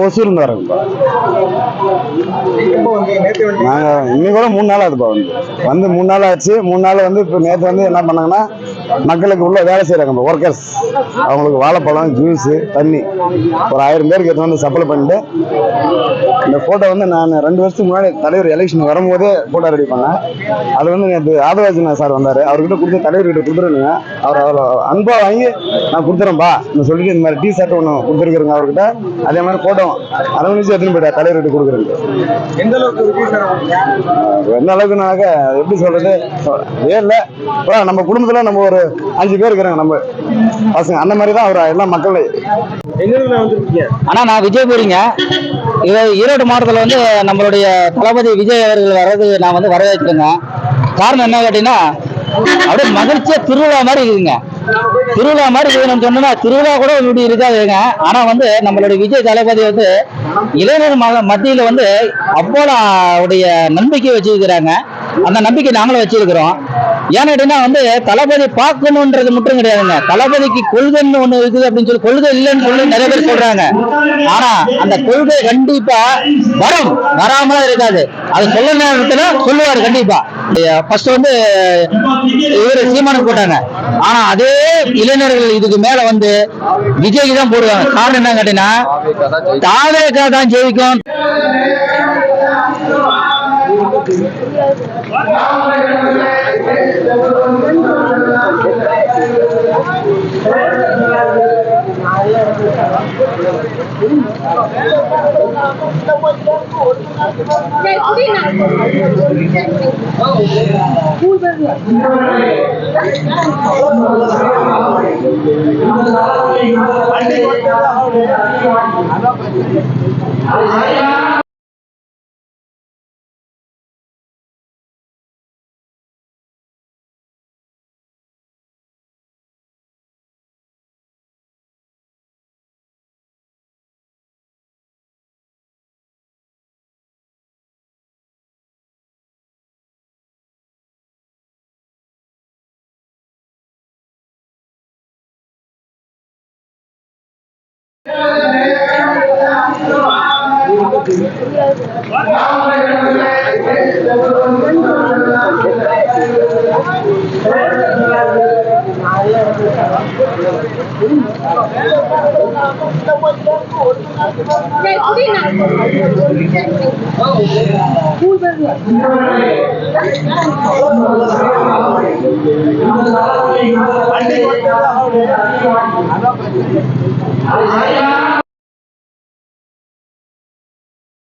ஒசூர்ந்து வரோம்ப்பா. நாங்க இன்னைக்கு கூட 3 நாள் ஆகுதுப்பா. வந்து 3 நாள் ஆச்சு. 3 நாள் வந்து இப்போ நேற்று வந்து என்ன பண்ணாங்கன்னா, மக்களுக்கு உள்ள வேலை செய்யறாங்க ஒர்க்கர்ஸ், அவங்களுக்கு வாழைப்பழம், ஜூஸ், தண்ணி ஒரு 1000 பேருக்கு எடுத்து வந்து சப்ளை பண்ணிட்டு, இந்த போட்டோ வந்து நான் 2 வருஷத்துக்கு முன்னாடி தலைவர் எலெக்ஷன் வரும்போதே போட்டோ ரெடி பண்ணேன். அது வந்து நேற்று ஆதவாஜினா சார் வந்தாரு, அவர்கிட்ட கொடுத்து தலைவர்கிட்ட கொடுத்துருங்க, அவர் அவ்வளோ அன்பா வாங்கி நான் கொடுத்துறேன்பா சொல்லிட்டு இந்த மாதிரி டி-ஷர்ட் ஒன்று கொடுத்துருக்குறேங்க அவர்கிட்ட. அதே மாதிரி போட்டோ அரவணைச்சு எடுத்துன்னு போயிட்டா தலைவர்கிட்ட கொடுக்குறேங்க. எந்த அளவுக்கு எந்த அளவுக்குனாக்க எப்படி சொல்றது, இல்லை நம்ம குடும்பத்துல நம்ம ஒரு 5 பேர் இருக்கிறாங்க, நம்ம பசங்க அந்த மாதிரி தான் அவர் எல்லாம் மக்கள். ஆனா நான் விஜயபுரிங்க, ஈரோடு மாவட்டத்தில் வந்து நம்மளுடைய தளபதி விஜய் அவர்கள் வர்றது நான் வந்து வரவேற்கிறேங்க. காரணம் என்ன கேட்டீங்கன்னா, அப்படியே மகிழ்ச்சியா திருவிழா மாதிரி இருக்குதுங்க. திருவிழா மாதிரி இருக்குதுன்னு சொன்னா திருவிழா கூட இப்படி இருக்காதுங்க. ஆனா வந்து நம்மளுடைய விஜய் தளபதி வந்து இளைஞர் மத்தியில வந்து அவ்வளோ உடைய நம்பிக்கை வச்சிருக்கிறாங்க. அந்த நம்பிக்கை நாங்களும் வச்சிருக்கிறோம். ஏன்னு கேட்டீங்கன்னா வந்து தளபதி பார்க்கணுன்றது மட்டும் கிடையாதுங்க, தளபதிக்கு கொள்கைன்னு ஒண்ணு இருக்குது அப்படின்னு சொல்லி கொள்கை இல்லைன்னு சொல்லி நிறைய பேர் சொல்றாங்க. ஆனா அந்த கொள்கை கண்டிப்பா வரும், வராமலாம் இருக்காது. அது சொல்ல நேரத்துல சொல்லுவாரு கண்டிப்பா. ஃபர்ஸ்ட் வந்து இவரு சீமானுக்கு போட்டாங்க, ஆனா அதே இளைஞர்கள் இதுக்கு மேல வந்து விஜய்க்கு தான் போடுவாங்க. காரணம் என்ன கேட்டீங்கன்னா, தாவேகா தான் ஜெயிக்கும்.